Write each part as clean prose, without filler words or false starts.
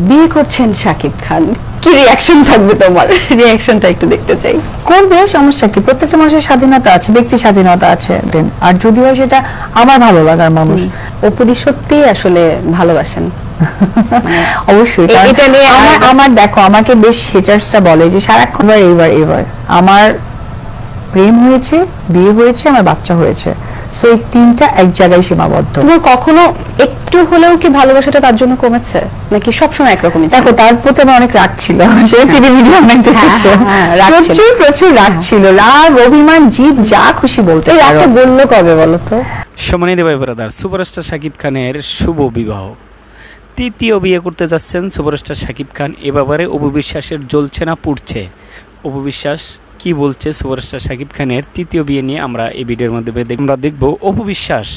বিয়ে করছেন শাকিব খান, কি রিয়াকশন থাকবে তোমার? রিয়াকশনটা একটু দেখতে চাই। করবে, সমস্যা কি? প্রত্যেকটা মানুষের স্বাধীনতা আছে, ব্যক্তি স্বাধীনতা আছে। আর যদি হয় সেটা আমার ভালো লাগার মানুষ। অপুদি সত্যি আসলে ভালোবাসেন? অবশ্যই। এটা নিয়ে আমার দেখো, আমাকে বেশ হেটার্সরা বলে যে সারাক্ষণ এবার আমার প্রেম হয়েছে, বিয়ে হয়েছে, আমার বাচ্চা হয়েছে, সো এই তিনটা এক জায়গায় সীমাবদ্ধ। তোমার কখনো একটু হলেও কি ভালোবাসাটা তার জন্য কমেছে, নাকি সবসময় একরকমই ছিল? দেখো, তার প্রতি আমার অনেক রাগ ছিল, সে টিভি ভিডিও অনেক দেখেছো, প্রচুর রাগ ছিল, রাগ, অভিমান, জিদ, যা খুশি বলতে পারো। রাগটা বললো কবে বলো তো? সম্মানিত ভাই ব্রাদার, সুপারস্টার শাকিব খানের শুভ বিবাহ, তৃতীয় বিয়ে করতে যাচ্ছেন সুপারস্টার শাকিব খান। এ ব্যাপারে অপু বিশ্বাসের জ্বলছে না পুড়ছে। অপু বিশ্বাস কি বলছে সুপারস্টার শাকিব খানের তৃতীয় বিয়ে নিয়ে আমরা এই ভিডিওর মধ্যে আমরা দেখব। অপু বিশ্বাস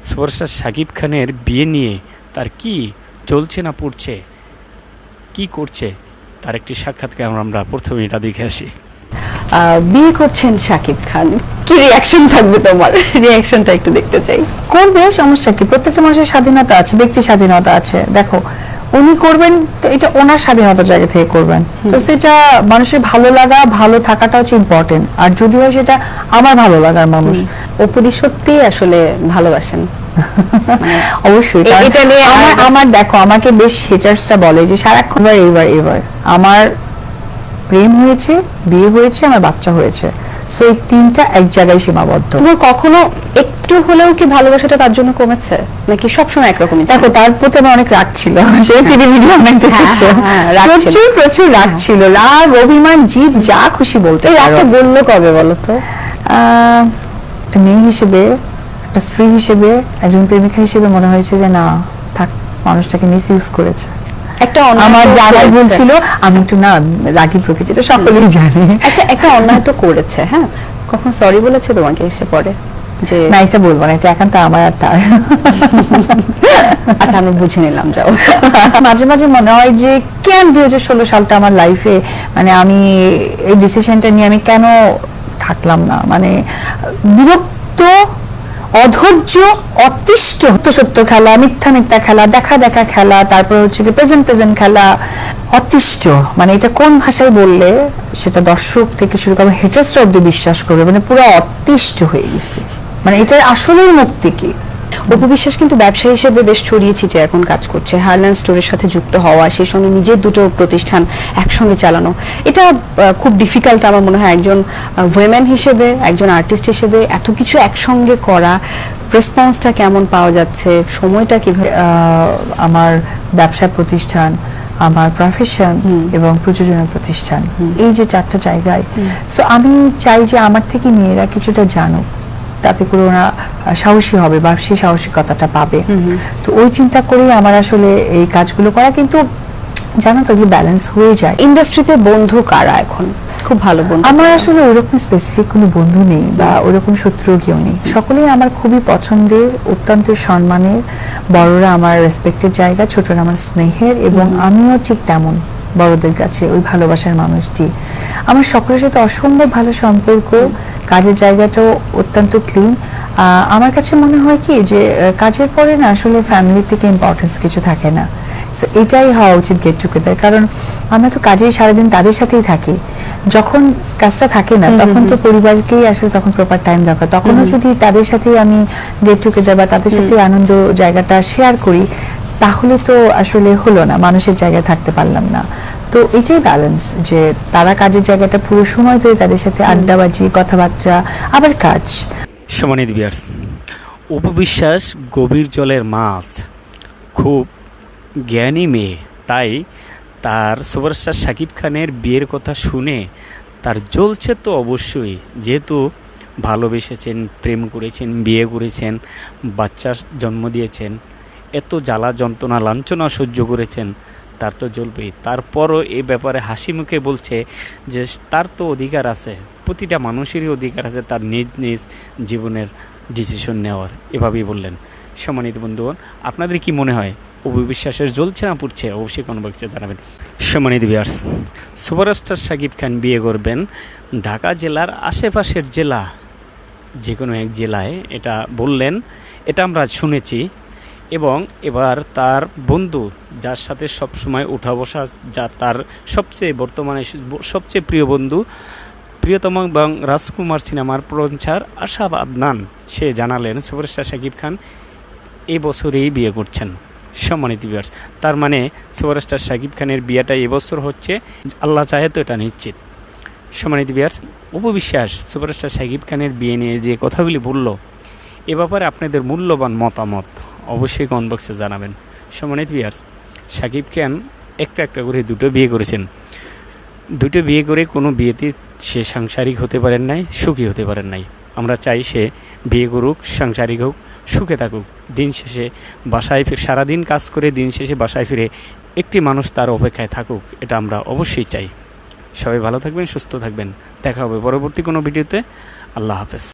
সুপারস্টার শাকিব খানের বিয়ে নিয়ে তার কি জ্বলছে না পুড়ছে, কি করছে, তার একটি সাক্ষাৎকার আমরা প্রথমে এটা দেখে আসি। বিয়ে করছেন শাকিব খান, কি রিয়াকশন থাকবে তোমার? রিয়াকশনটা একটু দেখতে চাই। করবে, সমস্যা কি? প্রত্যেকটা মানুষের স্বাধীনতা আছে, ব্যক্তি স্বাধীনতা আছে। দেখো, উনি করবেন তো এটা ওনার স্বাধীনতার জায়গা থেকে করবেন, তো সেটা মানুষের ভালো লাগা, ভালো থাকাটা হচ্ছে ইম্পর্টেন্ট। আর যদি হয় সেটা আমার ভালো লাগার মানুষ। অপুদি সত্যি আসলে ভালোবাসেন? অবশ্যই। এটা নিয়ে আমার দেখো, আমাকে বেশ হেটার্সরা বলে যে সারাক্ষণ এবার আমার প্রেম হয়েছে, বিয়ে হয়েছে, আমার বাচ্চা হয়েছে, সো এই তিনটা এক জায়গায় সীমাবদ্ধ। তোমার কখনো একটু হলেও কি ভালোবাসাটা তার জন্য কমেছে, নাকি সবসময় একরকমই ছিল? দেখো, তার প্রতি আমার অনেক রাগ ছিল, সে টিভি ভিডিও অনেক দেখেছো, প্রচুর রাগ ছিল, রাগ, অভিমান, জিদ, যা খুশি বলতে পারো। রাগটা বললো কবে বলো তো? একটা মেয়ে হিসেবে, একটা স্ত্রী হিসেবে, একজন প্রেমিকা হিসেবে মনে হয়েছে যে না থাক, মানুষটাকে মিস ইউজ করেছে। একটা আমার জানার ভুল ছিল, আমি একটু না রাগী প্রকৃতিটা সকলেই জানি। একটা অন্যায় তো করেছে, হ্যাঁ, কখন সরি বলেছে তোমাকে এসে পরে? যে না, এটা বলবো না, এটা একান্ত আমার আর তার। আচ্ছা, আমি বুঝে নিলাম, যাও। মাঝে মাঝে মনে হয় যে কেন 2016 সালটা আমার লাইফে, মানে আমি এই ডিসিশনটা নিয়ে আমি কেন থাকলাম না, মানে বিরক্ত, অধৈর্য, অতিষ্ঠ, সত্য খেলা, মিথ্যা খেলা, দেখা খেলা, তারপর হচ্ছে কি প্রেজেন্ট খেলা, অতিষ্ঠ। মানে এটা কোন ভাষায় বললে সেটা দর্শক থেকে শুরু করে হেটার্সরা অব্দি বিশ্বাস করবে, মানে পুরো অতিষ্ঠ হয়ে গেছে। মানে এটার আসলেই মুক্তি কি? অপু বিশ্বাস কিন্তু ব্যবসা হিসেবে বেশ ছড়িয়ে ছিটে এখন কাজ করছে। হারল্যান্ড স্টোরের সাথে যুক্ত হওয়া, সেই সঙ্গে নিজের দুটো প্রতিষ্ঠান একসঙ্গে চালানো, এটা খুব ডিফিকাল্ট আমার মনে হয় একজন ওয়েমেন হিসেবে, একজন আর্টিস্ট হিসেবে এত কিছু একসঙ্গে করা। রেসপন্সটা কেমন পাওয়া যাচ্ছে, সময়টা কিভাবে? আমার ব্যবসা প্রতিষ্ঠান, আমার প্রফেশন এবং প্রযোজনা প্রতিষ্ঠান, এই যে চারটা জায়গায়, সো আমি চাই যে আমার থেকে মেয়েরা কিছুটা জানুক, তাতে করে ওরা সাহসী হবে বা সেই সাহসিকতাটা পাবে। তো ওই চিন্তা করেই আমার আসলে এই কাজগুলো করা। কিন্তু জানো তো, ব্যালেন্স হয়ে যায়। ইন্ডাস্ট্রিতে বন্ধু কারা এখন খুব ভালো বন্ধু? আমার আসলে ওরকম স্পেসিফিক কোনো বন্ধু নেই বা ওরকম শত্রু কেউ নেই, সকলেই আমার খুবই পছন্দের, অত্যন্ত সম্মানের, বড়রা আমার রেসপেক্টের জায়গা, ছোটরা আমার স্নেহের, এবং আমিও ঠিক তেমন বড়দের কাছে ওই ভালোবাসার মানুষটি। আমার সকলের সাথে অসম্ভব ভালো সম্পর্ক, কাজের জায়গাটাও অত্যন্ত ক্লিন। আমার কাছে মনে হয় কি যে কাজের পরে না আসলে ফ্যামিলির থেকে ইম্পর্টেন্স কিছু থাকে না, এটাই হওয়া উচিত গেট টুগেদার। কারণ আমরা তো কাজেই সারাদিন তাদের সাথেই থাকি, যখন কাজটা থাকে না তখন তো পরিবারকেই আসলে তখন প্রপার টাইম দরকার। তখনও যদি তাদের সাথেই আমি গেট টুগেদার বা তাদের সাথে আনন্দ জায়গাটা শেয়ার করি, তাহলে তো আসলে হলো না, মানুষের জায়গায় থাকতে পারলাম না। তো এটাই ব্যালেন্স, যে তারা কাজের জায়গাটা পুরো সময় ধরে তাদের সাথে আড্ডাবাজি, কথাবার্তা, আবার কাজ। সম্মানিত ভিউয়ার্স, অপু বিশ্বাস গভীর জলের মাছ, খুব জ্ঞানী মেয়ে, তাই তার সুপারস্টার শাকিব খানের বিয়ের কথা শুনে তার জ্বলছে তো অবশ্যই, যেহেতু ভালোবেসেছেন, প্রেম করেছেন, বিয়ে করেছেন, বাচ্চা জন্ম দিয়েছেন, এত জ্বালা যন্ত্রণা লাঞ্ছনা সহ্য করেছেন, তার তো জ্বলবেই। তারপরও এই ব্যাপারে হাসি মুখে বলছে যে তার তো অধিকার আছে, প্রতিটা মানুষেরই অধিকার আছে তার নিজ নিজ জীবনের ডিসিশন নেওয়ার, এভাবেই বললেন। সম্মানিত বন্ধুগণ, আপনাদের কি মনে হয় অপু বিশ্বাসের জ্বলছে না পুড়ছে? অবশ্যই কোনো বক্সে জানাবেন। সম্মানিত ভিউয়ার্স, সুপারস্টার শাকিব খান বিয়ে করবেন ঢাকা জেলার আশেপাশের জেলা, যে কোনো এক জেলায়, এটা বললেন, এটা আমরা শুনেছি। এবং এবার তার বন্ধু, যার সাথে সবসময় উঠা বসা, যা তার সবচেয়ে বর্তমানে সবচেয়ে প্রিয় বন্ধু, প্রিয়তম এবং রাজকুমার সিনেমার প্রচার আশা আদনান, সে জানালেন সুপারস্টার শাকিব খান এই বছরেই বিয়ে করছেন। সম্মানিত ভিউয়ার্স, তার মানে সুপারস্টার শাকিব খানের বিয়েটা এবছর হচ্ছে, আল্লাহ চাহে তো এটা নিশ্চিত। সম্মানিত ভিউয়ার্স, উপবিশ্বাস সুপারস্টার শাকিব খানের বিয়ে নিয়ে যে কথাগুলি বলল, এ ব্যাপারে আপনাদের মূল্যবান মতামত অবশ্যই কমেন্ট বক্সে জানাবেন। সম্মানিত ভিউয়ার্স, শাকিব খান একটা করে দুটো বিয়ে করেছেন। দুটো বিয়ে করে কোনো বিয়েতে সে সাংসারিক হতে পারেন নাই, সুখী হতে পারেন নাই। আমরা চাই সে বিয়ে করুক, সাংসারিক হোক, সুখে থাকুক। দিন শেষে বাসায় সারাদিন কাজ করে দিন শেষে বাসায় ফিরে একটি মানুষ তার অপেক্ষায় থাকুক, এটা আমরা অবশ্যই চাই। সবাই ভালো থাকবেন, সুস্থ থাকবেন। দেখা হবে পরবর্তী কোনো ভিডিওতে। আল্লাহ হাফেজ।